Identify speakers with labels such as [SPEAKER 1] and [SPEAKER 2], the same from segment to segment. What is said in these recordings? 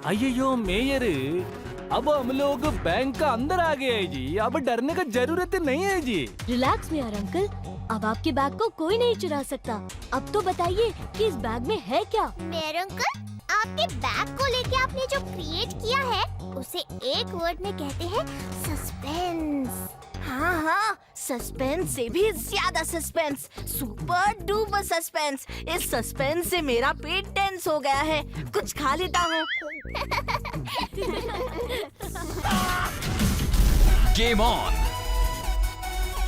[SPEAKER 1] अయ్యయ్యో mayor, अब हम लोग बैंक का अंदर आ गए हैं जी। अब डरने का जरूरत नहीं है जी।
[SPEAKER 2] रिलैक्स मेयर अंकल, अब आपके बैग को कोई नहीं चुरा सकता। अब तो बताइए कि इस बैग में है क्या?
[SPEAKER 3] मेयर अंकल, आपके बैग को लेके आपने जो क्रिएट किया है उसे एक वर्ड में कहते हैं सस्पेंस।
[SPEAKER 4] हाँ, सस्पेंस से भी ज्यादा सस्पेंस, सुपर डुपर सस्पेंस। इस सस्पेंस से मेरा पेट टेंस हो गया है। कुछ खा लेता हूँ।
[SPEAKER 5] Game on.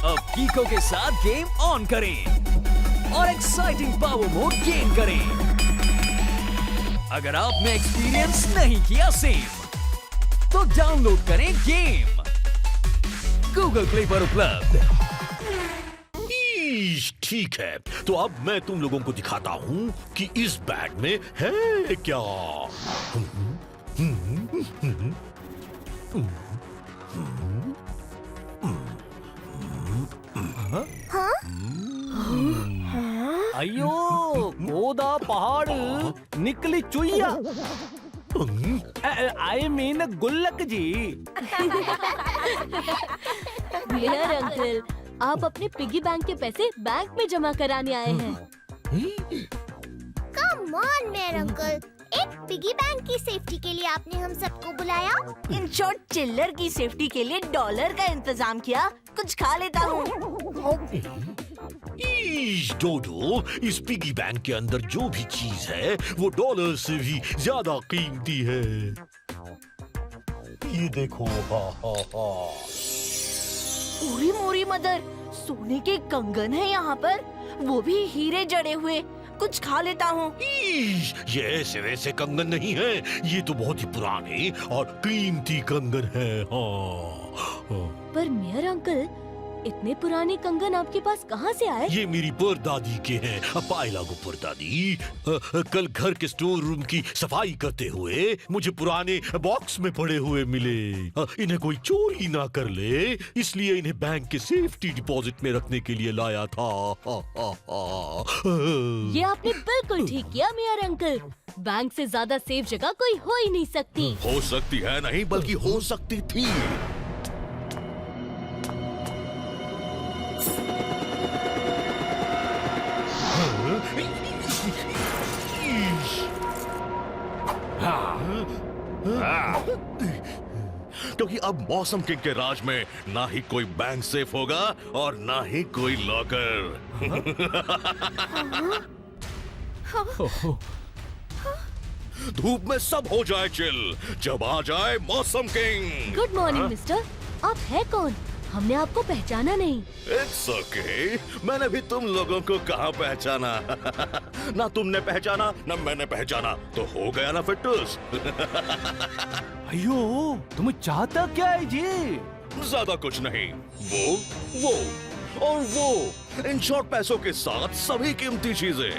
[SPEAKER 5] अब कीको के साथ गेम ऑन करें और एक्साइटिंग पावर मोड गेन करें। अगर आपने एक्सपीरियंस नहीं किया सेम, तो डाउनलोड करें गेम गूगल प्ले पर उपलब्ध।
[SPEAKER 6] ठीक है, तो अब मैं तुम लोगों को दिखाता हूँ कि इस बैग में है क्या।
[SPEAKER 1] अयो गोदा पहाड़ निकली चुईया। आई मीन गुल्लक जी।
[SPEAKER 2] मेयर अंकल, आप अपने पिगी बैंक के पैसे बैंक में जमा कराने आए हैं।
[SPEAKER 3] कम ऑन मेयर अंकल, एक पिगी बैंक की सेफ्टी के लिए आपने हम सबको बुलाया।
[SPEAKER 4] इन शॉर्ट, चिल्लर की सेफ्टी के लिए डॉलर का इंतजाम किया। कुछ खा लेता हूँ।
[SPEAKER 6] डोडो, इस पिगी बैंक के अंदर जो भी चीज है वो डॉलर से भी ज्यादा कीमती है। ये देखो।
[SPEAKER 4] पूरी मोरी मदर, सोने के कंगन है यहाँ पर, वो भी हीरे जड़े हुए। कुछ खा लेता हूँ।
[SPEAKER 6] ये ऐसे वैसे कंगन नहीं है, ये तो बहुत ही पुराने और कीमती कंगन है। हाँ।
[SPEAKER 2] पर मेयर अंकल, इतने पुराने कंगन आपके पास कहाँ से आए?
[SPEAKER 6] ये मेरी परदादी के हैं। पायला को परदादी कल घर के स्टोर रूम की सफाई करते हुए मुझे पुराने बॉक्स में पड़े हुए मिले। इन्हें कोई चोरी ना कर ले, इसलिए इन्हें बैंक के सेफ्टी डिपॉजिट में रखने के लिए लाया था।
[SPEAKER 2] ये आपने बिल्कुल ठीक किया मेयर अंकल। बैंक से ज्यादा सेफ जगह कोई हो ही नहीं सकती।
[SPEAKER 6] हो सकती है नहीं, बल्कि हो सकती थी। क्योंकि अब मौसम किंग के राज में ना ही कोई बैंक सेफ होगा और ना ही कोई लॉकर। धूप में सब हो जाए चिल, जब आ जाए मौसम किंग।
[SPEAKER 2] गुड मॉर्निंग मिस्टर, आप है कौन? हमने आपको पहचाना नहीं।
[SPEAKER 6] इट्स ओके, मैंने भी तुम लोगों को कहाँ पहचाना। ना तुमने पहचाना ना मैंने पहचाना, तो हो गया ना फिट्टूस।
[SPEAKER 1] अयो तुम चाहता क्या है जी?
[SPEAKER 6] ज्यादा कुछ नहीं, वो और वो, इन शॉर्ट पैसों के साथ सभी कीमती चीजें।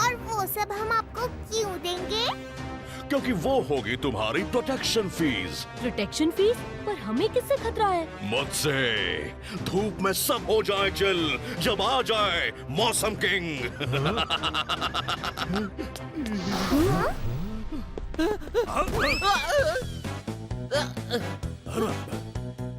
[SPEAKER 3] और वो सब हम आपको क्यों देंगे?
[SPEAKER 6] क्योंकि वो होगी तुम्हारी प्रोटेक्शन फीस।
[SPEAKER 2] Protection fees? पर हमें किससे खतरा है?
[SPEAKER 6] मुझसे। धूप में सब हो जाए चिल, जब आ जाए मौसम किंग।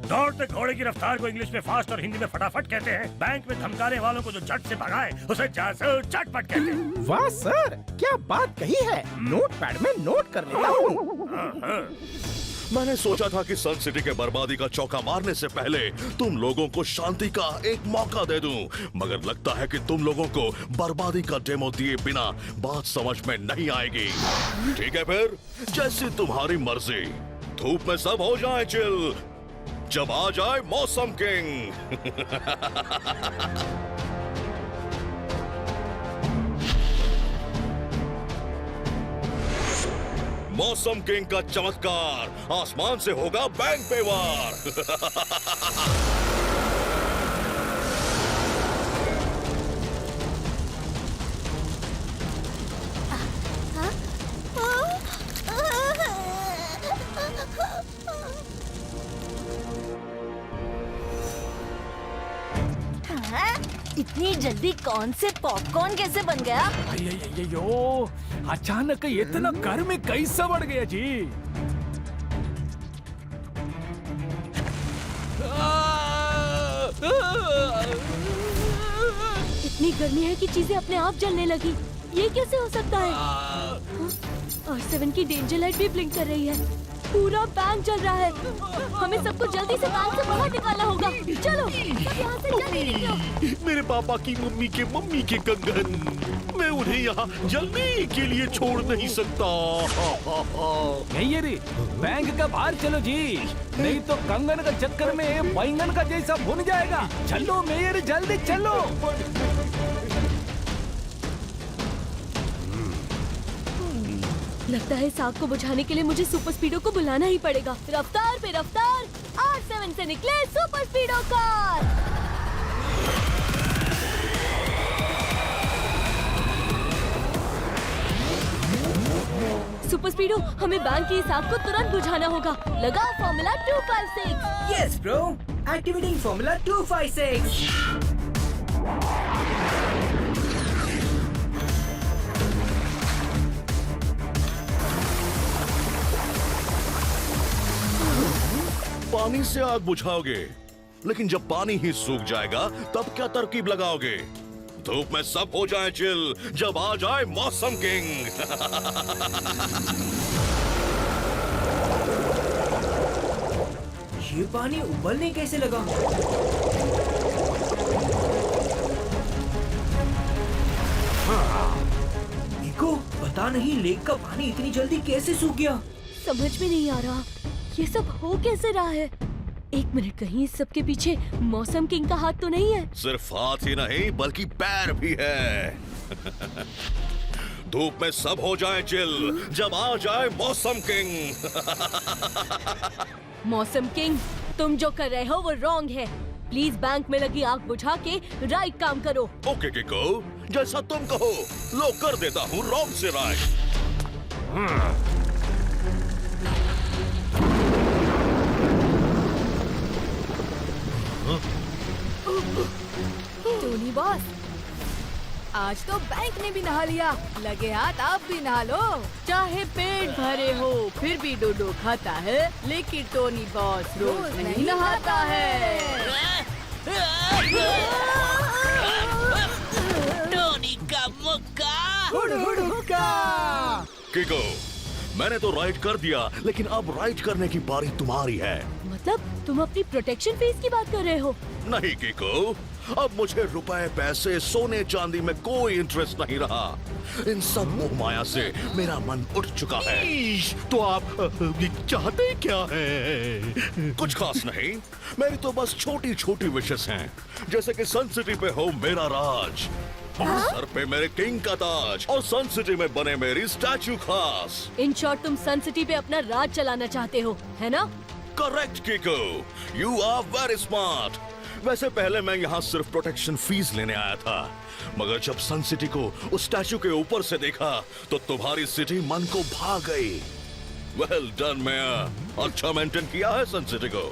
[SPEAKER 7] दौड़ते घोड़े की रफ्तार को इंग्लिश में फास्ट और हिंदी में फटाफट कहते हैं। बैंक में धमकाने वालों को जो झट से भगाए उसे जासूस झटपट कहते हैं।
[SPEAKER 8] वाह सर, क्या बात कही है। नोटपैड में नोट कर लेता हूँ।
[SPEAKER 6] मैंने सोचा था कि सन सिटी के बर्बादी का चौका मारने से पहले तुम लोगों को शांति का एक मौका दे दूं, मगर लगता है कि तुम लोगों को बर्बादी का डेमो दिए बिना बात समझ में नहीं आएगी। ठीक है फिर, जैसी तुम्हारी मर्जी। धूप में सब हो जाए चिल, जब आ जाए मौसम किंग। मौसम किंग का चमत्कार आसमान से होगा बैंक पे वार।
[SPEAKER 4] इतनी जल्दी कौन से पॉपकॉर्न कैसे बन गया?
[SPEAKER 1] अयो अचानक इतना गर्मी कैसा बढ़ गया जी।
[SPEAKER 2] इतनी गर्मी है कि चीजें अपने आप जलने लगी। ये कैसे हो सकता है? R7 की डेंजर लाइट भी ब्लिंक कर रही है। पूरा बैंक जल रहा है। हमें सबको जल्दी से बैंक से बाहर निकालना होगा। चलो सब यहाँ से जल्दी निकलो।
[SPEAKER 6] मेरे पापा की मम्मी के कंगन, मैं उन्हें यहाँ जलने के लिए छोड़ नहीं सकता।
[SPEAKER 1] नहीं ये रे, बैंक का बाहर चलो जी, नहीं तो कंगन का चक्कर में बैंगन का जैसा भुन जाएगा। चलो मेयर जल्दी चलो।
[SPEAKER 2] लगता है इस आग को बुझाने के लिए मुझे सुपर स्पीडो को बुलाना ही पड़ेगा। रफ्तार पे रफ्तार, R7 से निकले सुपर स्पीडो कार। सुपर स्पीडो, हमें बैंक की इस आग को तुरंत बुझाना होगा। लगाओ formula 256।
[SPEAKER 9] Yes, bro. Activating Formula 256.
[SPEAKER 6] पानी से आग बुझाओगे, लेकिन जब पानी ही सूख जाएगा तब क्या तरकीब लगाओगे? धूप में सब हो जाए चिल, जब आ जाए मौसम किंग।
[SPEAKER 9] ये पानी उबलने कैसे लगा? निको, पता नहीं लेक का पानी इतनी जल्दी कैसे सूख गया।
[SPEAKER 2] समझ में नहीं आ रहा ये सब हो कैसे रहा है। एक मिनट, कहीं इस सब के पीछे मौसम किंग का हाथ तो नहीं है?
[SPEAKER 6] सिर्फ हाथ ही नहीं बल्कि पैर भी है। धूप में सब हो जाए चिल, जब आ जाए मौसम किंग।
[SPEAKER 2] मौसम किंग, तुम जो कर रहे हो वो रॉन्ग है। प्लीज बैंक में लगी आग बुझा के राइट काम करो।
[SPEAKER 6] ओके किको, जैसा तुम कहो। लो कर देता हूँ रॉन्ग से राइट।
[SPEAKER 10] टोनी बॉस, आज तो बैंक ने भी नहा लिया, लगे हाथ आप भी नहा लो। चाहे पेट भरे हो फिर भी डोडो खाता है, लेकिन टोनी बॉस रोज नहीं नहाता है।
[SPEAKER 5] टोनी का मुक्का।
[SPEAKER 6] किको, मैंने तो राइट कर दिया, लेकिन अब राइट करने की बारी तुम्हारी है।
[SPEAKER 2] मतलब तुम अपनी प्रोटेक्शन फीस की बात कर रहे हो?
[SPEAKER 6] नहीं किको, अब मुझे रुपए पैसे सोने चांदी में कोई इंटरेस्ट नहीं रहा। इन सब मोह माया से मेरा मन उठ चुका है।
[SPEAKER 8] तो आप चाहते क्या है?
[SPEAKER 6] कुछ खास नहीं, मेरी तो बस छोटी छोटी विशेष हैं, जैसे कि सन सिटी पे हो मेरा राज, सर पे मेरे किंग का ताज, और सन सिटी में बने मेरी स्टैचू खास।
[SPEAKER 2] इन शॉर्ट तुम सन सिटी पे अपना राज चलाना चाहते हो, है ना?
[SPEAKER 6] करेक्ट किको, यू आर वेरी स्मार्ट। वैसे पहले मैं यहाँ सिर्फ प्रोटेक्शन फीस लेने आया था, मगर जब सन सिटी को उस स्टैचू के ऊपर से देखा तो तुम्हारी सिटी मन को भा गई। वेल डन मैया, अच्छा मेंटेन किया है सन सिटी को।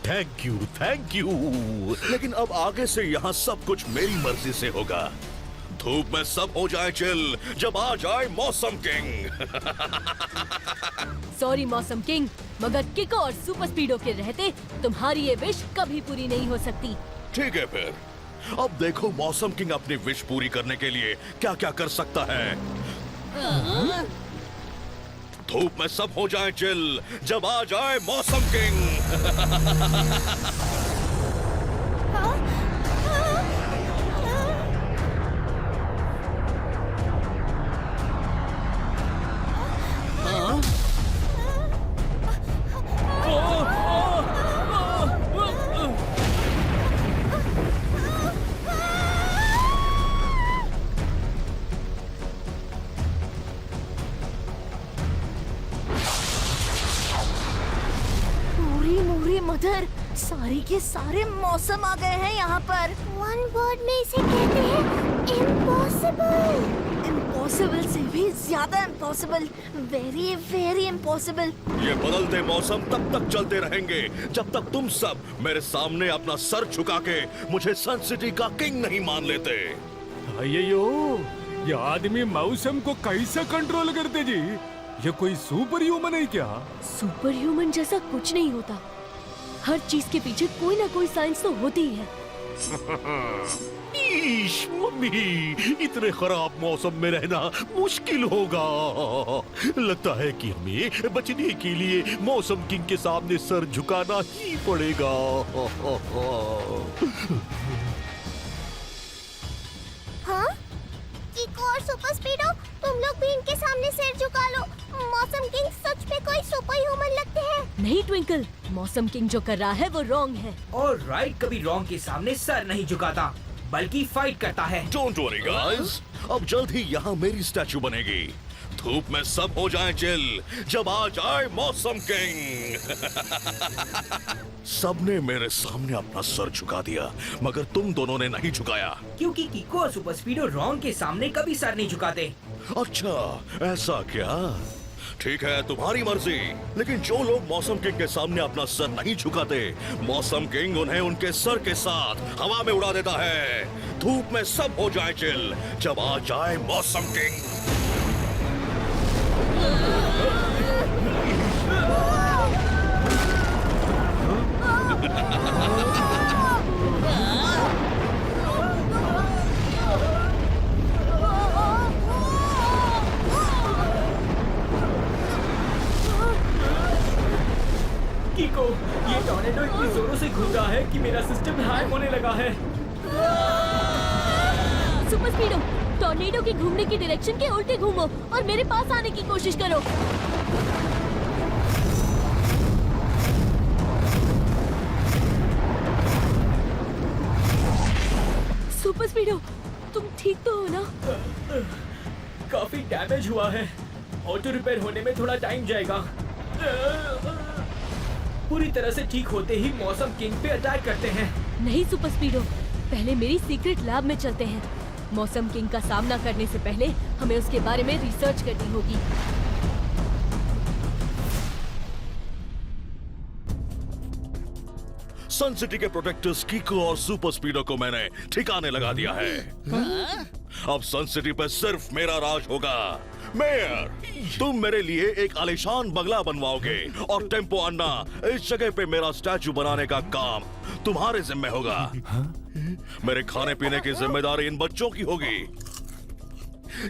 [SPEAKER 8] Thank you, thank you.
[SPEAKER 6] लेकिन अब आगे से यहाँ सब कुछ मेरी मर्जी से होगा। धूप में सब हो जाए चिल, जब आ जाए मौसम किंग।
[SPEAKER 2] सॉरी मौसम किंग, मगर किको और सुपर स्पीडो के रहते तुम्हारी ये विश कभी पूरी नहीं हो सकती।
[SPEAKER 6] ठीक है फिर, अब देखो मौसम किंग अपनी विश पूरी करने के लिए क्या क्या कर सकता है। धूप में सब हो जाए चिल, जब आ जाए मौसम किंग।
[SPEAKER 4] मदर, सारे के सारे मौसम आ गए हैं यहाँ पर।
[SPEAKER 3] वन वर्ड में इसे कहते हैं इम्पॉसिबल।
[SPEAKER 4] इम्पॉसिबल से भी ज्यादा इम्पॉसिबल, वेरी वेरी इम्पॉसिबल।
[SPEAKER 6] ये बदलते मौसम तब तक चलते रहेंगे जब तक तुम सब मेरे सामने अपना सर झुका के मुझे सन सिटी का किंग नहीं मान लेते।
[SPEAKER 1] अయ్యయ్యో ये आदमी मौसम को कैसे कंट्रोल करते जी? ये कोई सुपर ह्यूमन है क्या?
[SPEAKER 2] सुपर ह्यूमन जैसा कुछ नहीं होता। हर चीज के पीछे कोई ना कोई साइंस तो होती ही है।
[SPEAKER 11] ईश, मम्मी, इतने खराब मौसम में रहना मुश्किल होगा। लगता है कि हमें बचने के लिए मौसम किंग के सामने सर झुकाना ही पड़ेगा।
[SPEAKER 3] हाँ? कीको और सुपर स्पीडो, तुम लोग भी इनके सामने सिर झुका लो। मौसम किंग सच में कोई सुपर ह्यूमन लगते हैं।
[SPEAKER 2] नहीं ट्विंकल, मौसम किंग जो कर रहा है वो रॉन्ग है।
[SPEAKER 9] और राइट कभी रॉन्ग के सामने सर नहीं झुकाता, बल्कि फाइट करता है।
[SPEAKER 6] डोंट वरी गाइस, अब जल्द ही यहाँ मेरी स्टैचू बनेगी। धूप में सब हो जाए चिल जब आ जाए मौसम किंग। सबने मेरे सामने अपना सर झुका दिया, मगर तुम दोनों ने नहीं झुकाया।
[SPEAKER 9] क्योंकि कीको और सुपर स्पीडो रॉन्ग के सामने कभी सर नहीं झुकाते।
[SPEAKER 6] अच्छा, ऐसा क्या? ठीक है, तुम्हारी मर्जी। लेकिन जो लोग मौसम किंग के सामने अपना सर नहीं झुकाते, मौसम किंग उन्हें उनके सर के साथ हवा में उड़ा देता है। धूप में सब हो जाए चिल जब आ जाए मौसम किंग।
[SPEAKER 9] कीको, ये टॉर्नेडो इतनी जोरों से घूम रहा है कि मेरा सिस्टम हैंग होने लगा है।
[SPEAKER 2] सुपर स्पीडो, टॉर्नेडो के घूमने की डायरेक्शन के उल्टे घूमो और मेरे पास आने की कोशिश करो। सुपर स्पीडो, तुम ठीक तो हो ना?
[SPEAKER 9] काफी डैमेज हुआ है। ऑटो रिपेयर होने में थोड़ा टाइम जाएगा। पूरी तरह से ठीक होते ही मौसम किंग पे अटैक करते हैं।
[SPEAKER 2] नहीं सुपर स्पीडो, पहले मेरी सीक्रेट लैब में चलते हैं। मौसम किंग का सामना करने से पहले हमें उसके बारे में रिसर्च करनी होगी।
[SPEAKER 6] सन सिटी के प्रोटेक्टर्स कीको और सुपर स्पीडो को मैंने ठिकाने लगा दिया है। अब सन सिटी पे सिर्फ मेरा राज होगा। मेयर, तुम मेरे लिए एक आलीशान बंगला बनवाओगे और टेम्पो अन्ना, इस जगह पे मेरा स्टैचू बनाने का काम तुम्हारे जिम्मे होगा। मेरे खाने पीने की जिम्मेदारी इन बच्चों की होगी।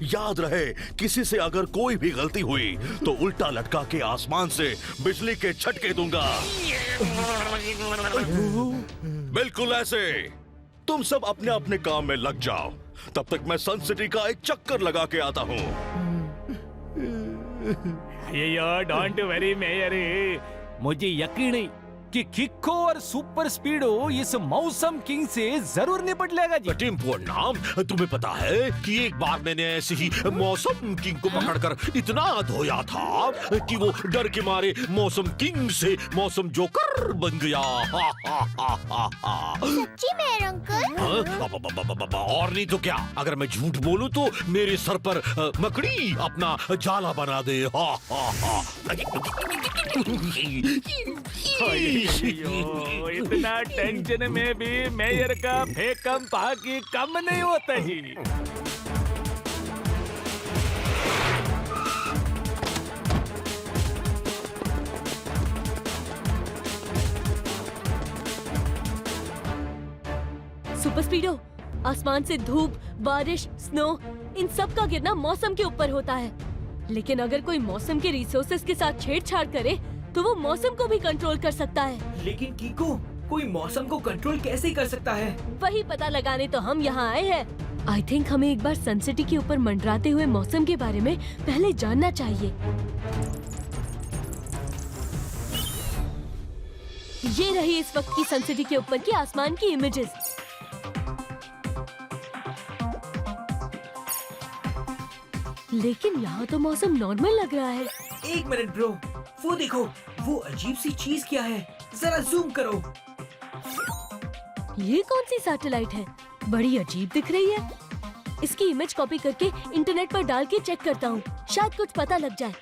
[SPEAKER 6] याद रहे, किसी से अगर कोई भी गलती हुई तो उल्टा लटका के आसमान से बिजली के झटके दूंगा। बिल्कुल ऐसे। तुम सब अपने अपने काम में लग जाओ, तब तक मैं सन सिटी का एक चक्कर लगा के आता हूँ।
[SPEAKER 1] ये यार डोंट वरी मेयर, मुझे यकीन है कि किको और सुपर स्पीडो इस मौसम किंग से जरूर निपट लेगा जी।
[SPEAKER 11] टिम्पो नाम, तुम्हें पता है कि एक बार मैंने ऐसे ही मौसम किंग को पकड़कर इतना धोया था कि वो डर के मारे मौसम किंग से मौसम जोकर बन गया।
[SPEAKER 3] सच्ची में अंकल?
[SPEAKER 11] और नहीं तो क्या, अगर मैं झूठ बोलूं तो मेरे सर पर मकड़ी अपना जाला बना दे।
[SPEAKER 1] अयो, इतना टेंशन में भी मेयर का फेकम पाकी कम नहीं होता ही।
[SPEAKER 2] सुपर स्पीडो, आसमान से धूप, बारिश, स्नो, इन सब का गिरना मौसम के ऊपर होता है। लेकिन अगर कोई मौसम के रिसोर्सेज के साथ छेड़छाड़ करे तो वो मौसम को भी कंट्रोल कर सकता है।
[SPEAKER 9] लेकिन कीको, कोई मौसम को कंट्रोल कैसे कर सकता है?
[SPEAKER 2] वही पता लगाने तो हम यहाँ आए हैं। आई थिंक हमें एक बार सन सिटी के ऊपर मंडराते हुए मौसम के बारे में पहले जानना चाहिए। ये रही इस वक्त की सन सिटी के ऊपर की आसमान की इमेजेस। लेकिन यहाँ तो मौसम नॉर्मल लग रहा है।
[SPEAKER 9] एक मिनट ब्रो, वो देखो, वो अजीब सी चीज क्या है? जरा जूम करो।
[SPEAKER 2] ये कौन सी सैटेलाइट है? बड़ी अजीब दिख रही है। इसकी इमेज कॉपी करके इंटरनेट पर डाल के चेक करता हूँ, शायद कुछ पता लग जाए।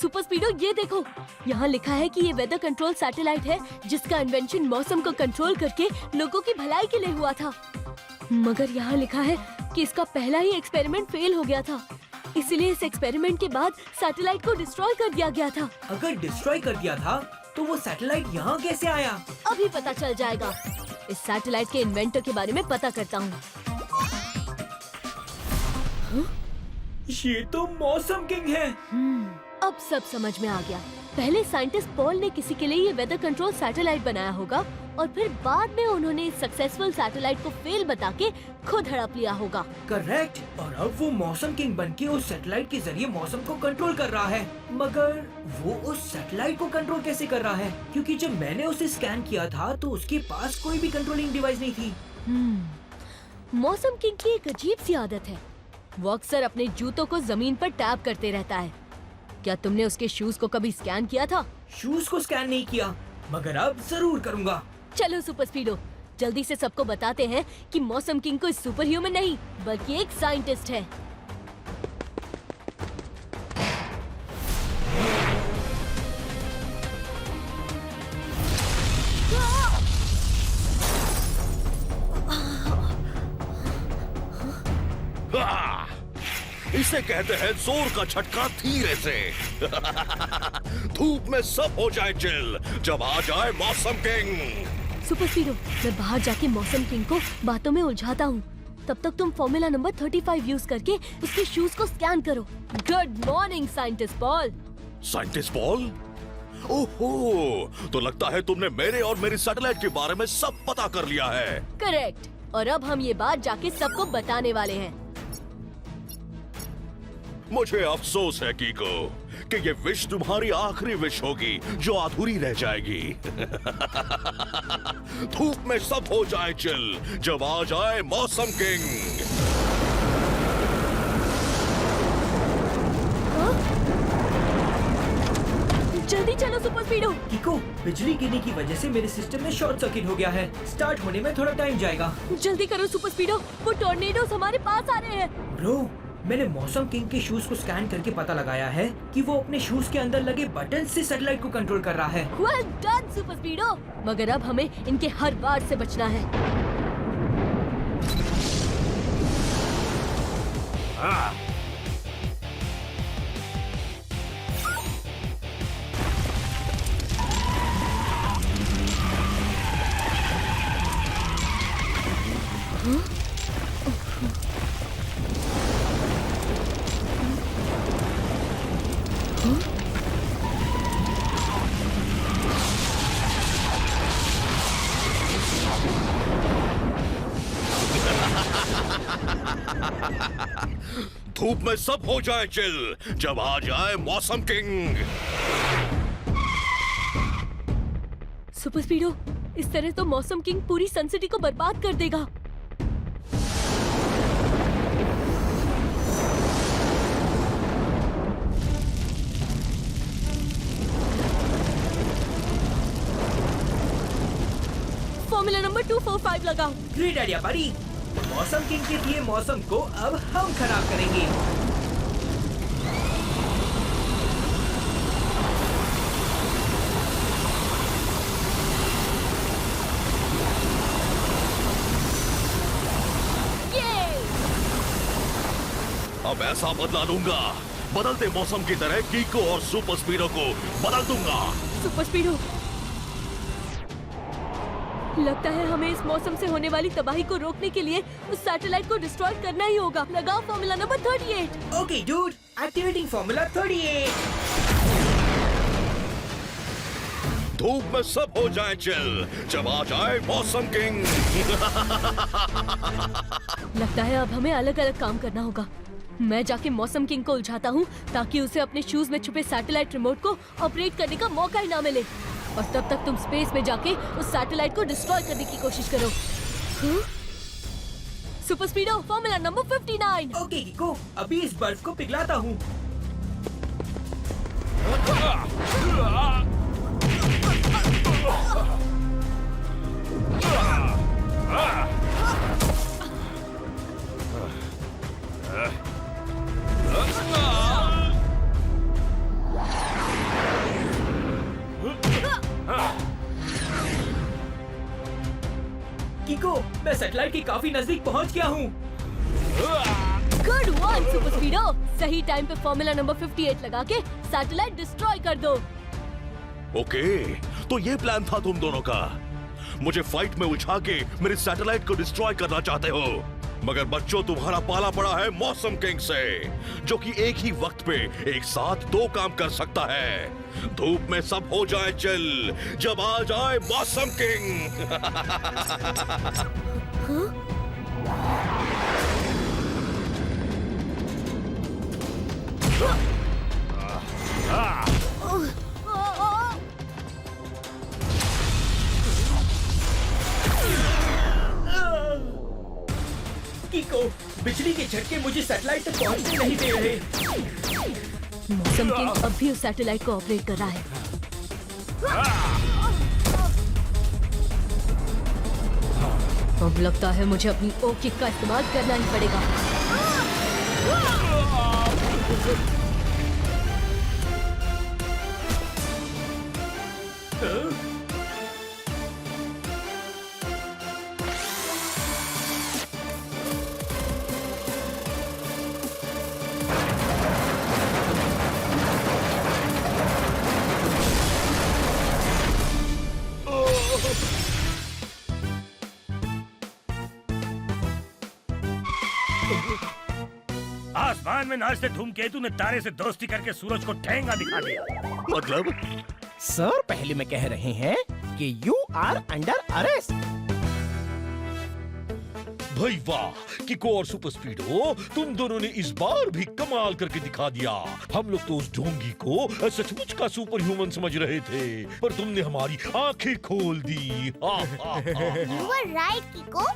[SPEAKER 2] सुपर स्पीडो, ये देखो, यहाँ लिखा है कि ये वेदर कंट्रोल सैटेलाइट है जिसका इन्वेंशन मौसम को कंट्रोल करके लोगों की भलाई के लिए हुआ था। मगर यहाँ लिखा है कि इसका पहला ही एक्सपेरिमेंट फेल हो गया था, इसलिए इस एक्सपेरिमेंट के बाद सैटेलाइट को डिस्ट्रॉय कर दिया गया था।
[SPEAKER 9] अगर डिस्ट्रॉय कर दिया था तो वो सैटेलाइट यहाँ कैसे आया?
[SPEAKER 2] अभी पता चल जाएगा। इस सैटेलाइट के इन्वेंटर के बारे में पता करता हूँ।
[SPEAKER 9] ये तो मौसम किंग है।
[SPEAKER 2] अब सब समझ में आ गया। पहले साइंटिस्ट पॉल ने किसी के लिए ये वेदर कंट्रोल सैटेलाइट बनाया होगा और फिर बाद में उन्होंने इस सक्सेसफुल सैटेलाइट को फेल बता के खुद हड़प लिया होगा।
[SPEAKER 9] करेक्ट। और अब वो मौसम किंग बनके उस सैटेलाइट के जरिए मौसम को कंट्रोल कर रहा है। मगर वो उस सैटेलाइट को कंट्रोल कैसे कर रहा है? क्योंकि जब मैंने उसे स्कैन किया था तो उसके पास कोई भी कंट्रोलिंग डिवाइस नहीं थी।
[SPEAKER 2] मौसम किंग की एक अजीब सी आदत है, वो अक्सर अपने जूतों को जमीन पर टैप करते रहता है। क्या तुमने उसके शूज को कभी स्कैन किया था?
[SPEAKER 9] शूज को स्कैन नहीं किया, मगर अब जरूर करूँगा।
[SPEAKER 2] चलो सुपर स्पीडो, जल्दी से सबको बताते हैं कि मौसम किंग कोई सुपर ह्यूमन नहीं बल्कि एक साइंटिस्ट है।
[SPEAKER 6] इसे कहते हैं जोर का झटका धीरे से। धूप में सब हो जाए चिल जब आ जाए मौसम किंग।
[SPEAKER 2] सुपर स्पीडो, मैं बाहर जाके मौसम किंग को बातों में उलझाता हूँ। तब तक तुम फॉर्मूला नंबर 35 यूज करके उसके शूज को स्कैन करो। Good morning scientist Paul.
[SPEAKER 6] Scientist Paul? ओहो, तो लगता है तुमने मेरे और मेरी सैटेलाइट के बारे में सब पता कर लिया है।
[SPEAKER 2] करेक्ट। और अब हम ये बात जाके सबको बताने वाले हैं।
[SPEAKER 6] मुझे अफसोस है कीको कि ये विश तुम्हारी आखिरी विश होगी जो अधूरी रह जाएगी। धूप में सब हो जाए चिल जब आ जाए मौसम किंग।
[SPEAKER 2] जल्दी चलो सुपर स्पीडो।
[SPEAKER 9] कीको, बिजली गिरने की वजह से मेरे सिस्टम में शॉर्ट सर्किट हो गया है। स्टार्ट होने में थोड़ा टाइम जाएगा।
[SPEAKER 2] जल्दी करो सुपर स्पीडो, वो टॉर्नेडोज हमारे पास आ रहे हैं।
[SPEAKER 9] ब्रो, मैंने मौसम किंग के शूज को स्कैन करके पता लगाया है कि वो अपने शूज के अंदर लगे बटन से सैटेलाइट को कंट्रोल कर रहा है।
[SPEAKER 2] Well done super स्पीडो। मगर अब हमें इनके हर वार से बचना है।
[SPEAKER 6] धूप में सब हो जाए चिल जब आ जाए मौसम किंग।
[SPEAKER 2] सुपर स्पीडो, इस तरह तो मौसम किंग पूरी सन सिटी को बर्बाद कर देगा। फॉर्मूला नंबर 245 लगाओ।
[SPEAKER 9] ग्रेट आइडिया बड़ी। मौसम किंग के दिए मौसम को अब हम खराब करेंगे।
[SPEAKER 6] अब ऐसा बदला लूंगा, बदलते मौसम की तरह कीको और सुपर स्पीडो को बदल दूंगा।
[SPEAKER 2] सुपर स्पीडो, लगता है हमें इस मौसम से होने वाली तबाही को रोकने के लिए उस सैटेलाइट को डिस्ट्रॉय करना ही होगा। लगाओ formula number 38।
[SPEAKER 9] Okay dude, activating formula 38।
[SPEAKER 6] धूप में सब हो जाए चिल जब आ जाए मौसम किंग।
[SPEAKER 2] लगता है अब हमें अलग अलग काम करना होगा। मैं जाके मौसम किंग को उलझाता हूँ ताकि उसे अपने शूज में छुपे सैटेलाइट रिमोट को ऑपरेट करने का मौका ही ना मिले। और तब तक तुम स्पेस में जाके उस सैटेलाइट को डिस्ट्रॉय करने की कोशिश करो। Super स्पीडो, formula number 59।
[SPEAKER 9] ओके कीको, अभी इस बर्फ को पिघलाता हूँ। सैटेलाइट के काफी नजदीक पहुंच गया हूँ।
[SPEAKER 2] Good one super स्पीडो। सही टाइम पे फॉर्मूला नंबर 58 लगा के सैटेलाइट डिस्ट्रॉय कर दो।
[SPEAKER 6] ओके, तो ये प्लान था तुम दोनों का। मुझे फाइट में उलझा के मेरी सैटेलाइट को डिस्ट्रॉय करना चाहते हो। मगर बच्चों, तुम्हारा पाला पड़ा है मौसम किंग से, जो कि एक ही वक्त पे एक साथ 2 काम कर सकता है। धूप में सब हो जाए चिल जब आ जाए मौसम किंग।
[SPEAKER 9] कीको, बिजली के झटके मुझे सैटेलाइट तक पहुंचने नहीं दे रहे।
[SPEAKER 2] मौसम किंग अब भी उस सैटेलाइट को ऑपरेट कर रहा है। अब लगता है मुझे अपनी ओ किक का इस्तेमाल करना ही पड़ेगा।
[SPEAKER 7] आसमान में नाचते धूमकेतु ने तारे से दोस्ती करके सूरज को ठेंगा दिखा दिया।
[SPEAKER 6] मतलब
[SPEAKER 8] सर पहले में कह रहे हैं कि यू आर अंडर अरेस्ट।
[SPEAKER 11] भाई वाह, किको और सुपर स्पीडो, तुम दोनों ने इस बार भी कमाल करके दिखा दिया। हम लोग तो उस ढोंगी को सचमुच का सुपर ह्यूमन समझ रहे थे, पर तुमने हमारी आंखें खोल दी।
[SPEAKER 3] You were right, किको।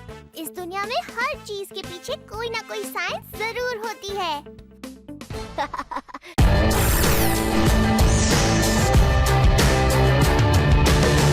[SPEAKER 3] इस दुनिया में हर चीज के पीछे कोई ना कोई साइंस जरूर होती है।